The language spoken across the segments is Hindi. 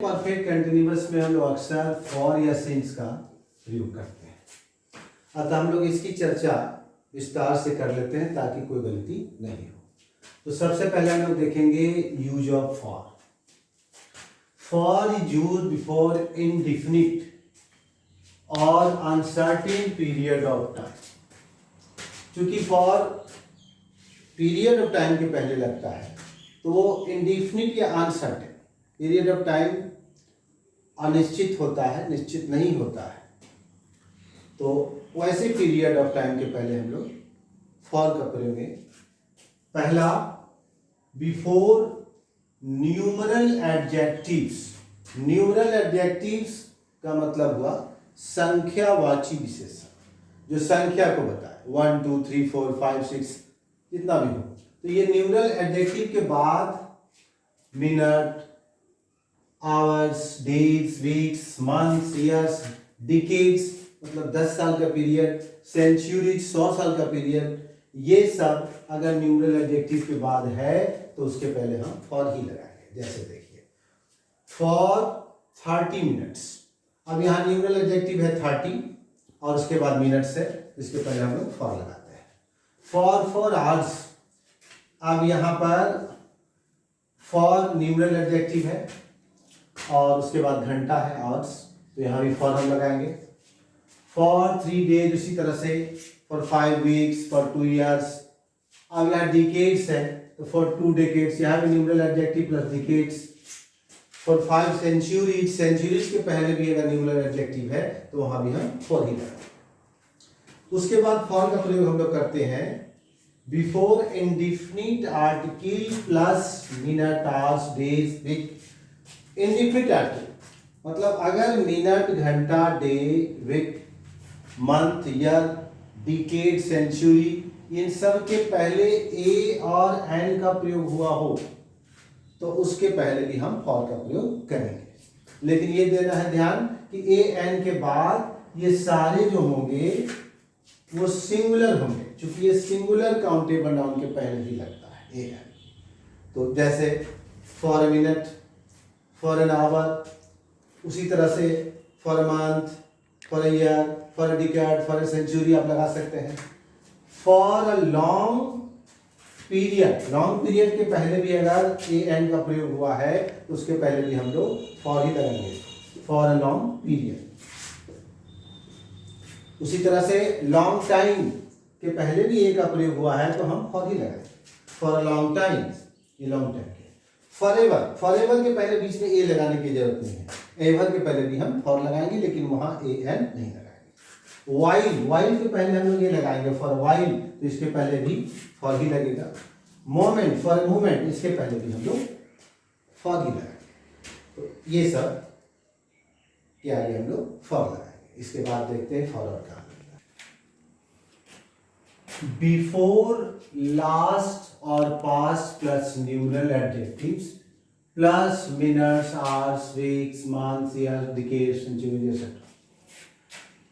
परफेक्ट कंटिन्यूअस में हम लोग अक्सर फॉर या सिंस का प्रयोग करते हैं। अतः हम लोग इसकी चर्चा विस्तार से कर लेते हैं ताकि कोई गलती नहीं हो। तो सबसे पहले हम लोग देखेंगे use of for. For is use before indefinite और अनसर्टेन पीरियड ऑफ टाइम। चूंकि फॉर पीरियड ऑफ टाइम के पहले लगता है तो वो इनडिफिनिट या अनसर्टेन पीरियड ऑफ टाइम अनिश्चित होता है, निश्चित नहीं होता है। तो वैसे पीरियड ऑफ टाइम के पहले हम लोग फॉर का प्रयोग है। पहला, before numeral adjectives. Numeral adjectives का मतलब हुआ संख्यावाची विशेषण जो संख्या को बताए, 1 2 3 4 5 6 जितना भी हो। तो ये न्यूमरल एडजेक्टिव के बाद minute, hours, days, weeks, months, years, decades मतलब 10 साल का पीरियड, सेंचुरीज 100 साल का पीरियड, ये सब अगर न्यूमरल एडजेक्टिव के बाद है तो उसके पहले हम फॉर ही लगाएंगे। जैसे देखिए, फॉर 30 मिनट्स। अब यहाँ न्यूमरल एडजेक्टिव है 30 और उसके बाद मिनट्स है, इसके पहले हम लोग फॉर लगाते हैं। For hours. अब यहाँ पर फॉर न्यूमरल एडजेक्टिव है और उसके बाद घंटा है आवर्स, तो यहाँ भी फॉर हम लगाएंगे। फॉर 3 डेज, उसी तरह से फॉर 5 वीक्स, फॉर 2 ईयर्स। अब यहाँ डिकेड्स है तो फॉर 2 डेकेड्स, यहाँ भी numeral adjective plus decades. For 5 centuries, centuries के पहले भी अगर न्यूमरल एडजेक्टिव है तो वहाँ भी हम फॉर ही लगाएंगे। उसके बाद फॉर का प्रयोग हम लोग करते हैं before indefinite article plus minute, hours, days, week. Indefinite article मतलब अगर मिनट, घंटा, day, week, month, year, decade, century, इन सब के पहले ए और एन का प्रयोग हुआ हो तो उसके पहले भी हम फॉर का प्रयोग करेंगे। लेकिन ये देना है ध्यान कि ए एन के बाद ये सारे जो होंगे वो सिंगुलर होंगे, क्योंकि ये सिंगुलर काउंटेबल नाउन के पहले ही लगता है ए एन। तो जैसे for a minute, for an hour, उसी तरह से for a month, for a year, for a decade, for a century आप लगा सकते हैं। For a long period, long period के पहले भी अगर ए एन का प्रयोग हुआ है तो उसके पहले भी हम लोग फॉर ही लगाएंगे, फॉर अ लॉन्ग पीरियड। उसी तरह से लॉन्ग टाइम के पहले भी ए का प्रयोग हुआ है तो हम फॉर ही लगाएंगे, फॉर अ लॉन्ग टाइम, ये लॉन्ग टाइम के। फॉरएवर, फॉरएवर के पहले बीच में ए लगाने की जरूरत नहीं है, एवर के पहले भी हम फॉर लगाएंगे लेकिन वहां ए एन नहीं लगाएंगे। वाइल, वाइल के पहले हम लोग ये लगाएंगे फॉर वाइल, तो इसके पहले भी फॉर ही लगेगा। मोमेंट, फॉर मूवमेंट, इसके पहले भी हम लोग फॉर ही लगाएंगे। तो ये सब के आगे हम लोग फॉर लगाएंगे। इसके बाद देखते हैं फॉर और क्या। बिफोर लास्ट और past plus numeral adjectives plus minutes, hours, weeks, months, year, decades, centuries etcetera.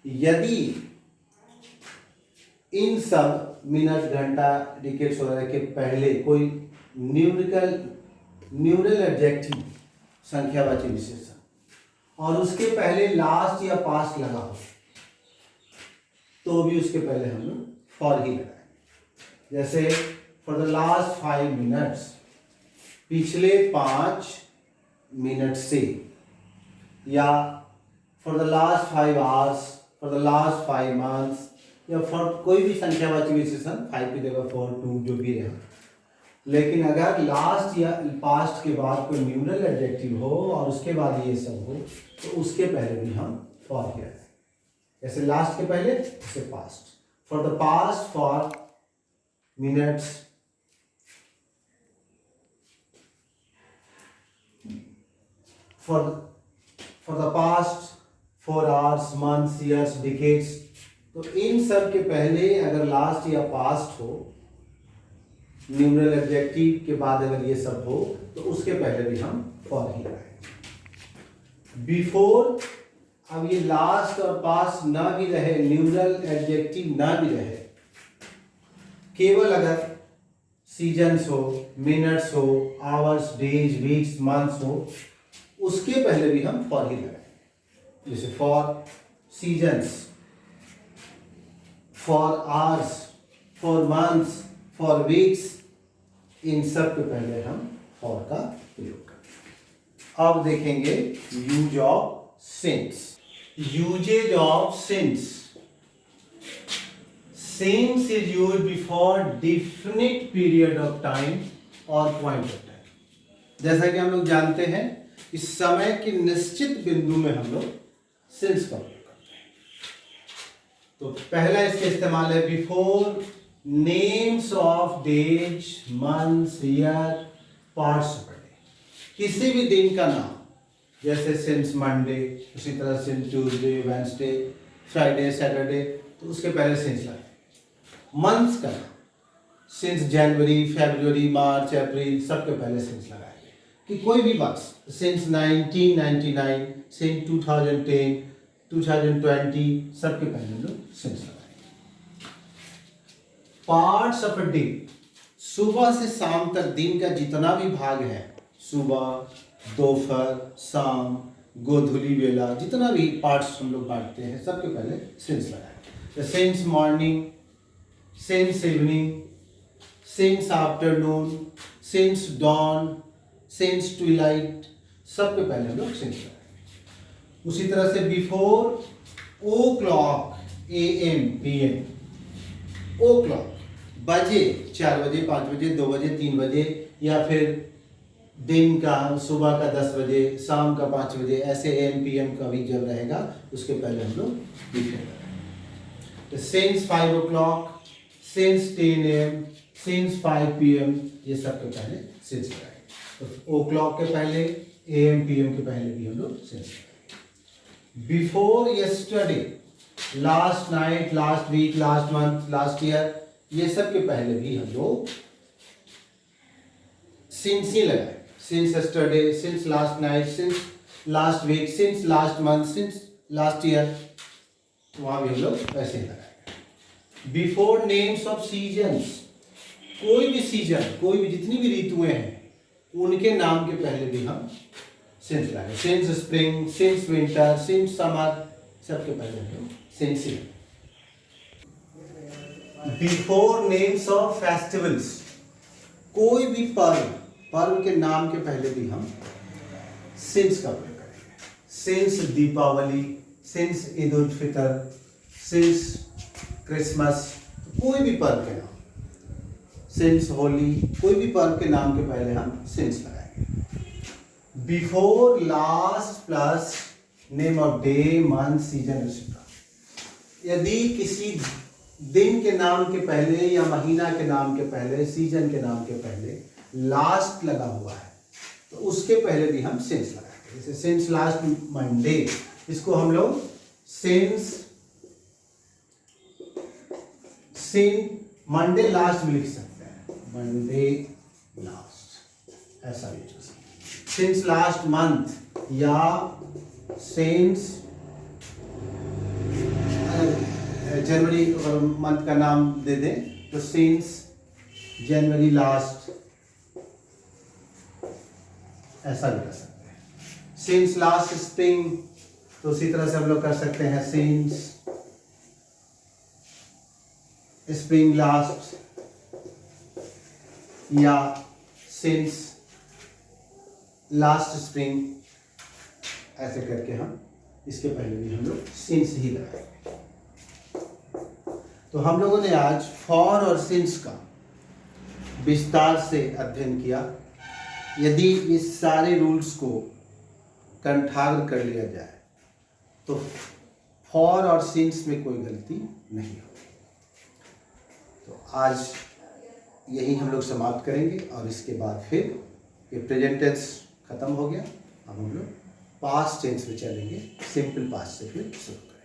यदि इन सब मिनट, घंटा, डिकेड्स वगैरह के पहले कोई न्यूमरल एडजेक्टिव संख्यावाची विशेषण और उसके पहले लास्ट या पास्ट लगा हो तो भी उसके पहले हम लोग फॉर ही लगाएंगे। जैसे फॉर द लास्ट 5 मिनट्स, पिछले 5 मिनट से, या for the last 5 hours, for the last 5 months, या फॉर कोई भी संख्यावाची विशेषण 5 की जगह 4, 2 जो भी रहे। लेकिन अगर लास्ट या पास्ट के बाद कोई न्यूमरल एडजेक्टिव हो और उसके बाद ये सब हो तो उसके पहले भी हम फॉर ही लगाएंगे। जैसे लास्ट के पहले उसे past, for the past, for minutes, for the past, for hours, months, years, decades। तो इन सब के पहले अगर लास्ट या पास्ट हो, न्यूमरल एडजेक्टिव के बाद अगर ये सब हो तो उसके पहले भी हम फॉर ही लगाएंगे। बिफोर, अब ये लास्ट और पास्ट ना भी रहे, न्यूमरल एडजेक्टिव ना भी रहे, केवल अगर सीजन्स हो, मिनट्स हो, आवर्स, डेज, वीक्स, मंथ्स हो, उसके पहले भी हम फॉर ही लगाएंगे। जैसे for seasons, for hours, for months, for weeks, इन सब के पहले हम फॉर का प्रयोग करते हैं। अब देखेंगे use of since. Usages of since. Since is used before definite period of time or point of time. जैसा कि हम लोग जानते हैं कि समय के निश्चित बिंदु में हम लोग since का प्रयोग करते हैं। तो पहला इसका इस्तेमाल है before names of days, months, year, parts of day. किसी भी दिन का नाम, जैसे सिंस मंडे, उसी तरह since Tuesday, Wednesday, Friday, Saturday, तो उसके पहले सिंस लगाए। मंथ्स का सिंस जनवरी, फरवरी, मार्च, अप्रैल, सबके पहले सिंस लगाएंगे। कि कोई भी वर्ष सिंस 1999, सिंस 2010, 2020, सबके पहले हम लोग सिंस लगाएंगे। पार्ट्स ऑफ अ डे, सुबह से शाम तक दिन का जितना भी भाग है, सुबह, दोपहर, शाम, गोधूली वेला, जितना भी पार्ट्स हम लोग बांटते हैं, सबके पहले सिंस लगाएंगे। Since morning, since evening, since afternoon, since dawn, since twilight, सबके पहले हम लोग since लगाएंगे। उसी तरह से before o'clock, AM, PM, o'clock, बजे, 4 बजे, 5 बजे, 2 बजे, 3 बजे, या फिर दिन का सुबह का 10 बजे, शाम का 5 बजे, ऐसे AM, PM का भी जब रहेगा उसके पहले हम लोग बिफोर लगाएंगे। since 5 o'clock, since 10 AM, since 5 PM, ये सब के पहले since लगाएंगे। तो ओ क्लॉक के पहले, AM, PM के पहले भी हम लोग since लगाएंगे। Before yesterday, last night, last week, last month, last year, ये सब के पहले भी हम लोग since ही लगाएंगे। since yesterday, since last night, since last week, since last month, since last year, वहां भी हम लोग ऐसे ही लगाएंगे। बिफोर नेम्स ऑफ सीजन्स, कोई भी सीजन, कोई भी जितनी भी ऋतुएं हैं, उनके नाम के पहले भी हम सिंस लगाएंगे। Since spring, since winter, since summer, सबके पहले हम since he. Before names of festivals, कोई भी पर्व के नाम के पहले भी हम सिंस का प्रयोग करेंगे। Since Deepawali, since Eid ul Fitr, since Christmas, कोई भी पर्व के नाम, सिंस होली, कोई भी पर्व के नाम के पहले हम सिंस लगाएंगे। Before last plus name of day, month, season, etcetera. यदि किसी दिन के नाम के पहले या महीना के नाम के पहले, सीजन के नाम के पहले लास्ट लगा हुआ है, तो उसके पहले भी हम सिंस लगाएंगे। जैसे सिंस लास्ट मंडे, इसको हम लोग सिंस मंडे लास्ट भी लिख सकते हैं, मंडे लास्ट, ऐसा भी चूज। सिंस लास्ट मंथ, या सिंस जनवरी अगर मंथ का नाम दे दें तो सिंस जनवरी लास्ट, ऐसा भी कर सकते हैं। सिंस लास्ट स्प्रिंग, तो उसी तरह से हम लोग कर सकते हैं सिंस स्प्रिंग लास्ट, या सिंस लास्ट स्प्रिंग, ऐसे करके हम इसके पहले भी हम लोग सिंस ही लगाएंगे। तो हम लोगों ने आज फॉर और सिंस का विस्तार से अध्ययन किया। यदि इस सारे रूल्स को कंठाग्र कर लिया जाए तो फॉर और सिंस में कोई गलती नहीं होगी। तो आज यही हम लोग समाप्त करेंगे और इसके बाद फिर ये प्रेजेंट टेंस खत्म हो गया। अब हम लोग पास्ट टेंस में चलेंगे, सिंपल पास्ट से फिर शुरू करेंगे।